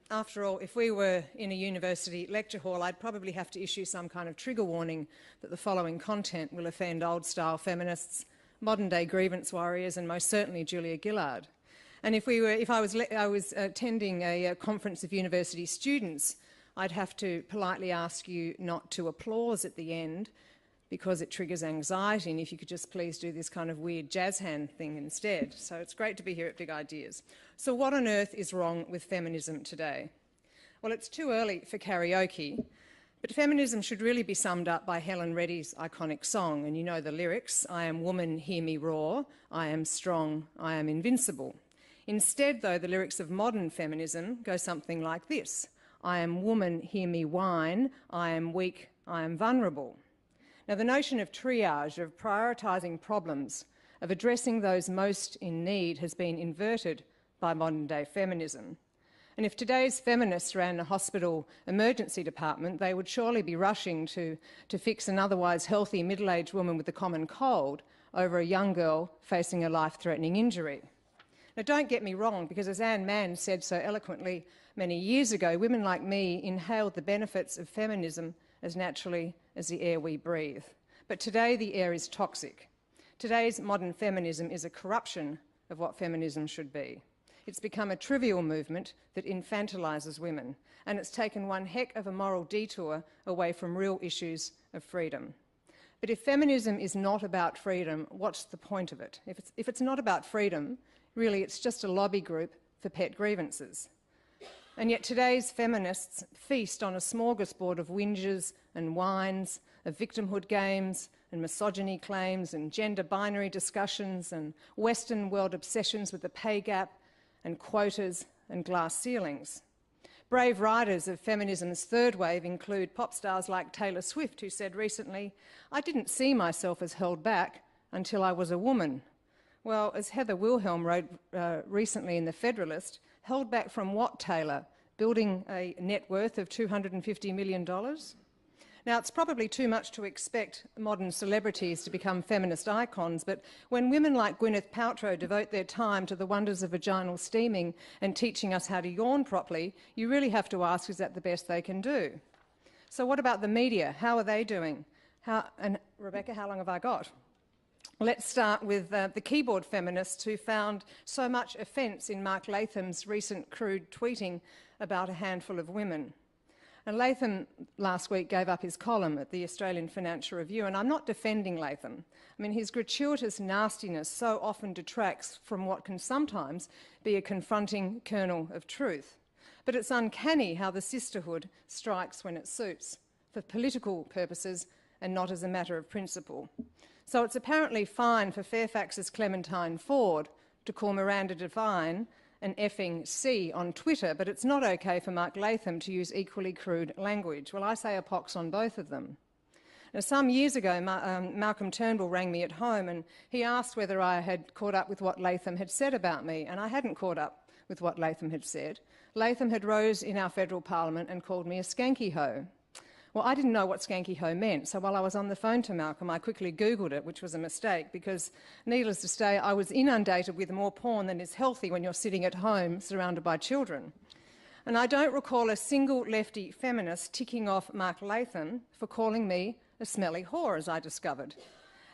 After all, if we were in a university lecture hall, I'd probably have to issue some kind of trigger warning that the following content will offend old-style feminists, modern-day grievance warriors, and most certainly Julia Gillard. And if I was attending a conference of university students, I'd have to politely ask you not to applause at the end because it triggers anxiety, and if you could just please do this kind of weird jazz hand thing instead. So it's great to be here at Big Ideas. So what on earth is wrong with feminism today? Well, it's too early for karaoke, but feminism should really be summed up by Helen Reddy's iconic song, and you know the lyrics: I am woman, hear me roar, I am strong, I am invincible. Instead, though, the lyrics of modern feminism go something like this: I am woman, hear me whine, I am weak, I am vulnerable. Now, the notion of triage, of prioritising problems, of addressing those most in need has been inverted by modern-day feminism. And if today's feminists ran a hospital emergency department, they would surely be rushing to fix an otherwise healthy middle-aged woman with a common cold over a young girl facing a life-threatening injury. Now, don't get me wrong, because as Anne Mann said so eloquently many years ago, women like me inhaled the benefits of feminism as naturally as the air we breathe. But today the air is toxic. Today's modern feminism is a corruption of what feminism should be. It's become a trivial movement that infantilises women, and it's taken one heck of a moral detour away from real issues of freedom. But if feminism is not about freedom, what's the point of it? If it's not about freedom, really it's just a lobby group for pet grievances. And yet today's feminists feast on a smorgasbord of whinges and whines, of victimhood games and misogyny claims and gender binary discussions and Western world obsessions with the pay gap and quotas and glass ceilings. Brave riders of feminism's third wave include pop stars like Taylor Swift, who said recently, "I didn't see myself as held back until I was a woman." Well, as Heather Wilhelm wrote recently in The Federalist, held back from what, Taylor? Building a net worth of $250 million? Now, it's probably too much to expect modern celebrities to become feminist icons, but when women like Gwyneth Paltrow devote their time to the wonders of vaginal steaming and teaching us how to yawn properly, you really have to ask, is that the best they can do? So what about the media? How are they doing? And Rebecca, how long have I got? Let's start with the keyboard feminists who found so much offence in Mark Latham's recent crude tweeting about a handful of women. And Latham last week gave up his column at the Australian Financial Review, and I'm not defending Latham. I mean, his gratuitous nastiness so often detracts from what can sometimes be a confronting kernel of truth. But it's uncanny how the sisterhood strikes when it suits, for political purposes and not as a matter of principle. So it's apparently fine for Fairfax's Clementine Ford to call Miranda Devine an effing C on Twitter, but it's not okay for Mark Latham to use equally crude language. Well, I say a pox on both of them. Now, some years ago, Malcolm Turnbull rang me at home and he asked whether I had caught up with what Latham had said about me, and I hadn't caught up with what Latham had said. Latham had rose in our federal parliament and called me a skanky hoe. Well, I didn't know what skanky hoe meant, so while I was on the phone to Malcolm, I quickly Googled it, which was a mistake, because needless to say, I was inundated with more porn than is healthy when you're sitting at home surrounded by children. And I don't recall a single lefty feminist ticking off Mark Latham for calling me a smelly whore, as I discovered.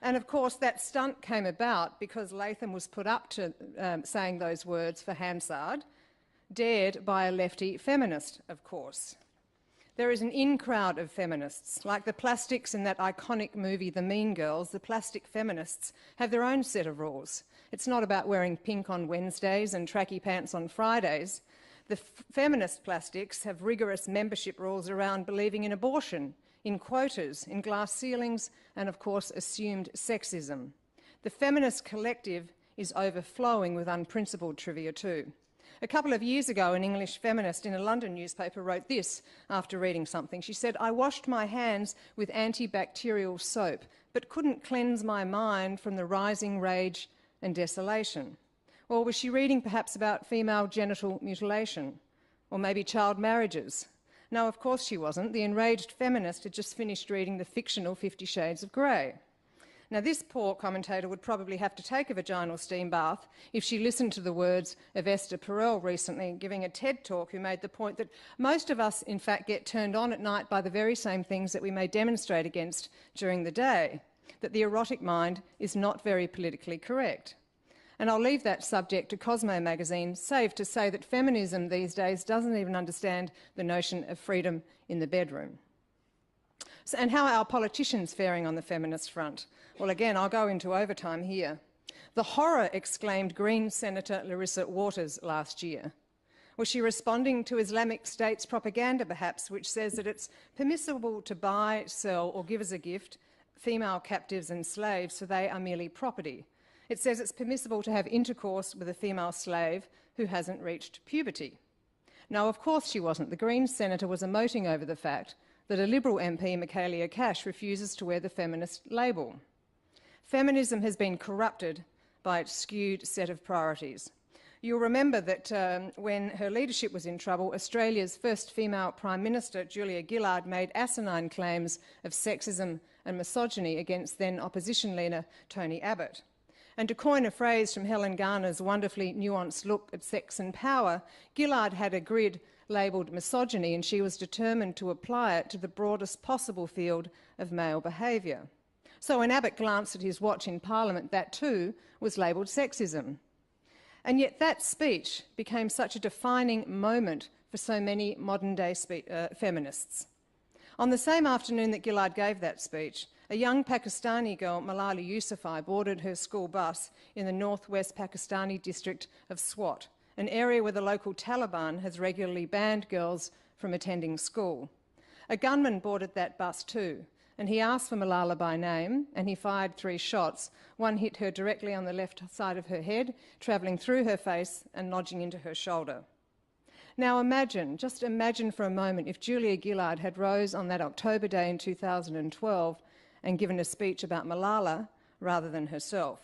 And of course, that stunt came about because Latham was put up to saying those words for Hansard, dared by a lefty feminist, of course. There is an in-crowd of feminists. Like the plastics in that iconic movie, The Mean Girls, the plastic feminists have their own set of rules. It's not about wearing pink on Wednesdays and tracky pants on Fridays. The feminist plastics have rigorous membership rules around believing in abortion, in quotas, in glass ceilings, and of course assumed sexism. The feminist collective is overflowing with unprincipled trivia too. A couple of years ago, an English feminist in a London newspaper wrote this after reading something. She said, "I washed my hands with antibacterial soap, but couldn't cleanse my mind from the rising rage and desolation." Or was she reading perhaps about female genital mutilation? Or maybe child marriages? No, of course she wasn't. The enraged feminist had just finished reading the fictional 50 Shades of Grey. Now, this poor commentator would probably have to take a vaginal steam bath if she listened to the words of Esther Perel recently giving a TED talk, who made the point that most of us, in fact, get turned on at night by the very same things that we may demonstrate against during the day, that the erotic mind is not very politically correct. And I'll leave that subject to Cosmo magazine, save to say that feminism these days doesn't even understand the notion of freedom in the bedroom. So, and how are our politicians faring on the feminist front? Well, again, I'll go into overtime here. The horror, exclaimed Green Senator Larissa Waters last year. Was she responding to Islamic State's propaganda, perhaps, which says that it's permissible to buy, sell or give as a gift female captives and slaves, for they are merely property? It says it's permissible to have intercourse with a female slave who hasn't reached puberty. Now, of course she wasn't. The Green senator was emoting over the fact that a Liberal MP, Michaelia Cash, refuses to wear the feminist label. Feminism has been corrupted by its skewed set of priorities. You'll remember that when her leadership was in trouble, Australia's first female Prime Minister, Julia Gillard, made asinine claims of sexism and misogyny against then opposition leader Tony Abbott. And to coin a phrase from Helen Garner's wonderfully nuanced look at sex and power, Gillard had a grid labelled misogyny, and she was determined to apply it to the broadest possible field of male behaviour. So when Abbott glanced at his watch in Parliament, that too was labelled sexism. And yet that speech became such a defining moment for so many modern-day feminists. On the same afternoon that Gillard gave that speech, a young Pakistani girl, Malala Yousafzai, boarded her school bus in the northwest Pakistani district of Swat, an area where the local Taliban has regularly banned girls from attending school. A gunman boarded that bus too, and he asked for Malala by name, and he fired 3 shots. One hit her directly on the left side of her head, travelling through her face and lodging into her shoulder. Now imagine, just imagine for a moment, if Julia Gillard had rose on that October day in 2012 and given a speech about Malala rather than herself.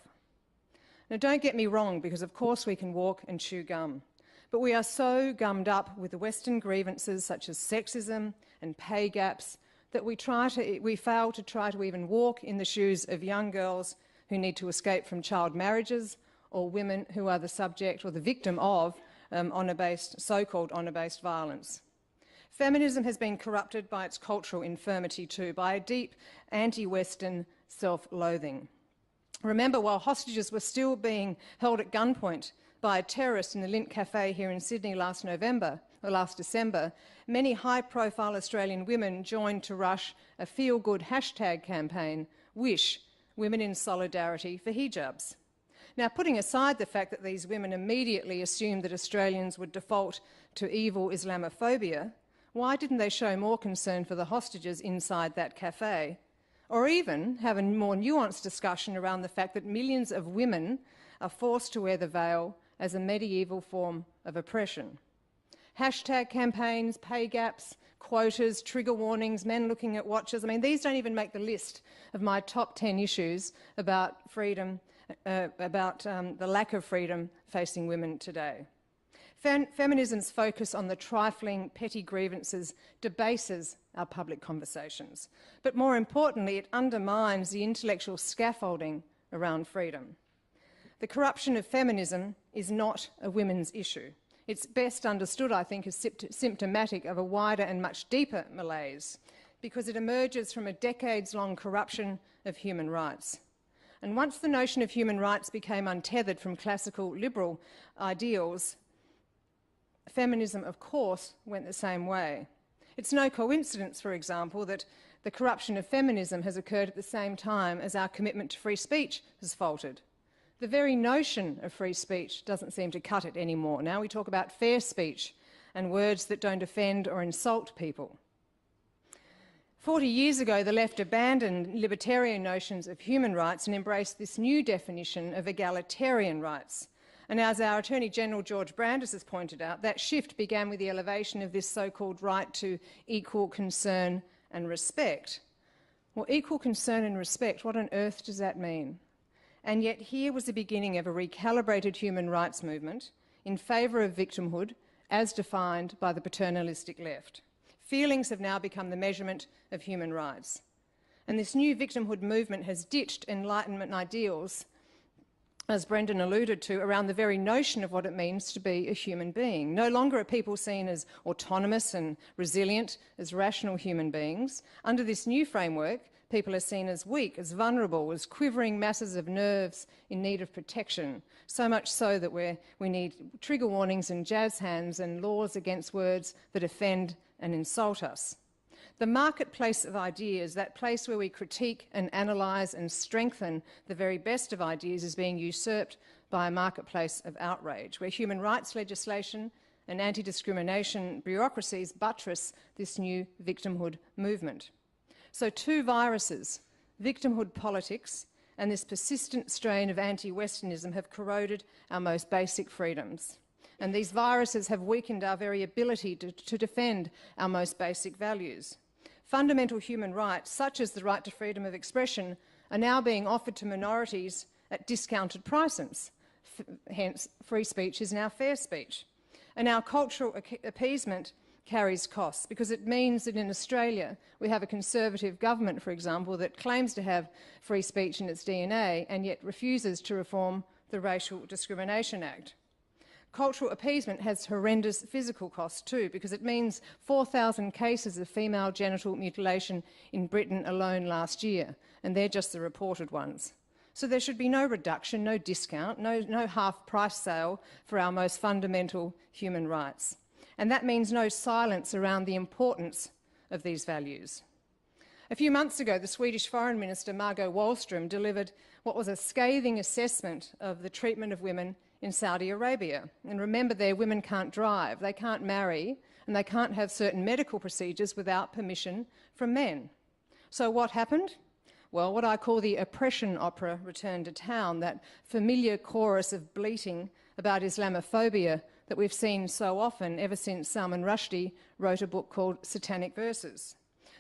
Now don't get me wrong, because of course we can walk and chew gum, but we are so gummed up with the Western grievances such as sexism and pay gaps that we fail to try to even walk in the shoes of young girls who need to escape from child marriages, or women who are the subject or the victim of so-called honour-based violence. Feminism has been corrupted by its cultural infirmity too, by a deep anti-Western self-loathing. Remember, while hostages were still being held at gunpoint by a terrorist in the Lint Cafe here in Sydney last December, many high-profile Australian women joined to rush a feel-good hashtag campaign, Wish, Women in Solidarity for Hijabs. Now, putting aside the fact that these women immediately assumed that Australians would default to evil Islamophobia, why didn't they show more concern for the hostages inside that cafe? Or even have a more nuanced discussion around the fact that millions of women are forced to wear the veil as a medieval form of oppression. Hashtag campaigns, pay gaps, quotas, trigger warnings, men looking at watches. I mean, these don't even make the list of my top 10 issues about freedom, the lack of freedom facing women today. Feminism's focus on the trifling, petty grievances debases our public conversations. But more importantly, it undermines the intellectual scaffolding around freedom. The corruption of feminism is not a women's issue. It's best understood, I think, as symptomatic of a wider and much deeper malaise, because it emerges from a decades-long corruption of human rights. And once the notion of human rights became untethered from classical liberal ideals, feminism, of course, went the same way. It's no coincidence, for example, that the corruption of feminism has occurred at the same time as our commitment to free speech has faltered. The very notion of free speech doesn't seem to cut it anymore. Now we talk about fair speech and words that don't offend or insult people. 40 years ago, the left abandoned libertarian notions of human rights and embraced this new definition of egalitarian rights. And as our Attorney General George Brandis has pointed out, that shift began with the elevation of this so-called right to equal concern and respect. Well, equal concern and respect, what on earth does that mean? And yet here was the beginning of a recalibrated human rights movement in favour of victimhood as defined by the paternalistic left. Feelings have now become the measurement of human rights. And this new victimhood movement has ditched Enlightenment ideals, as Brendan alluded to, around the very notion of what it means to be a human being. No longer are people seen as autonomous and resilient, as rational human beings. Under this new framework, people are seen as weak, as vulnerable, as quivering masses of nerves in need of protection, so much so that we need trigger warnings and jazz hands and laws against words that offend and insult us. The marketplace of ideas, that place where we critique and analyse and strengthen the very best of ideas, is being usurped by a marketplace of outrage, where human rights legislation and anti-discrimination bureaucracies buttress this new victimhood movement. So two viruses, victimhood politics and this persistent strain of anti-Westernism, have corroded our most basic freedoms. And these viruses have weakened our very ability to defend our most basic values. Fundamental human rights, such as the right to freedom of expression, are now being offered to minorities at discounted prices. Hence, free speech is now fair speech. And our cultural appeasement carries costs, because it means that in Australia we have a Conservative government, for example, that claims to have free speech in its DNA and yet refuses to reform the Racial Discrimination Act. Cultural appeasement has horrendous physical costs too, because it means 4,000 cases of female genital mutilation in Britain alone last year, and they're just the reported ones. So there should be no reduction, no discount, no half-price sale for our most fundamental human rights. And that means no silence around the importance of these values. A few months ago, the Swedish Foreign Minister Margot Wallström delivered what was a scathing assessment of the treatment of women in Saudi Arabia. And remember there, women can't drive, they can't marry, and they can't have certain medical procedures without permission from men. So what happened? Well, what I call the oppression opera returned to town, that familiar chorus of bleating about Islamophobia that we've seen so often ever since Salman Rushdie wrote a book called Satanic Verses.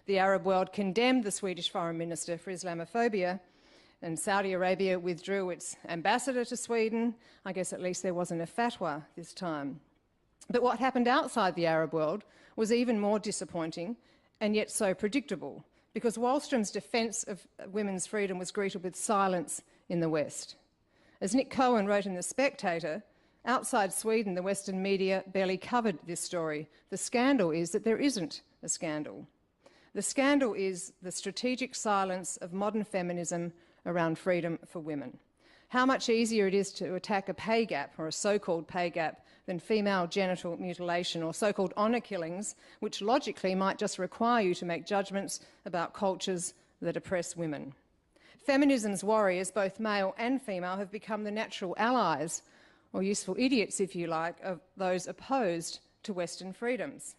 The Arab world condemned the Swedish Foreign Minister for Islamophobia, and Saudi Arabia withdrew its ambassador to Sweden. I guess at least there wasn't a fatwa this time. But what happened outside the Arab world was even more disappointing and yet so predictable, because Wallström's defence of women's freedom was greeted with silence in the West. As Nick Cohen wrote in The Spectator, outside Sweden, the Western media barely covered this story. The scandal is that there isn't a scandal. The scandal is the strategic silence of modern feminism around freedom for women. How much easier it is to attack a pay gap, or a so-called pay gap, than female genital mutilation or so-called honour killings, which logically might just require you to make judgments about cultures that oppress women. Feminism's warriors, both male and female, have become the natural allies, or useful idiots, if you like, of those opposed to Western freedoms.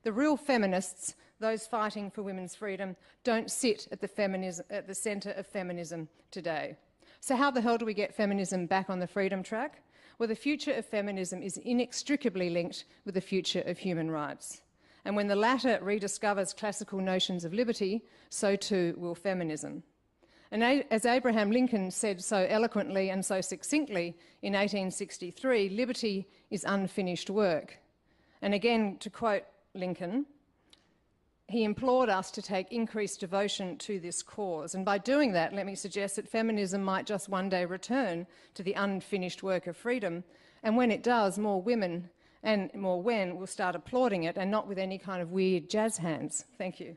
The real feminists, those fighting for women's freedom, don't sit at the centre of feminism today. So how the hell do we get feminism back on the freedom track? Well, the future of feminism is inextricably linked with the future of human rights. And when the latter rediscovers classical notions of liberty, so too will feminism. And as Abraham Lincoln said so eloquently and so succinctly in 1863, liberty is unfinished work. And again, to quote Lincoln, he implored us to take increased devotion to this cause. And by doing that, let me suggest that feminism might just one day return to the unfinished work of freedom. And when it does, more women and more men will start applauding it, and not with any kind of weird jazz hands. Thank you.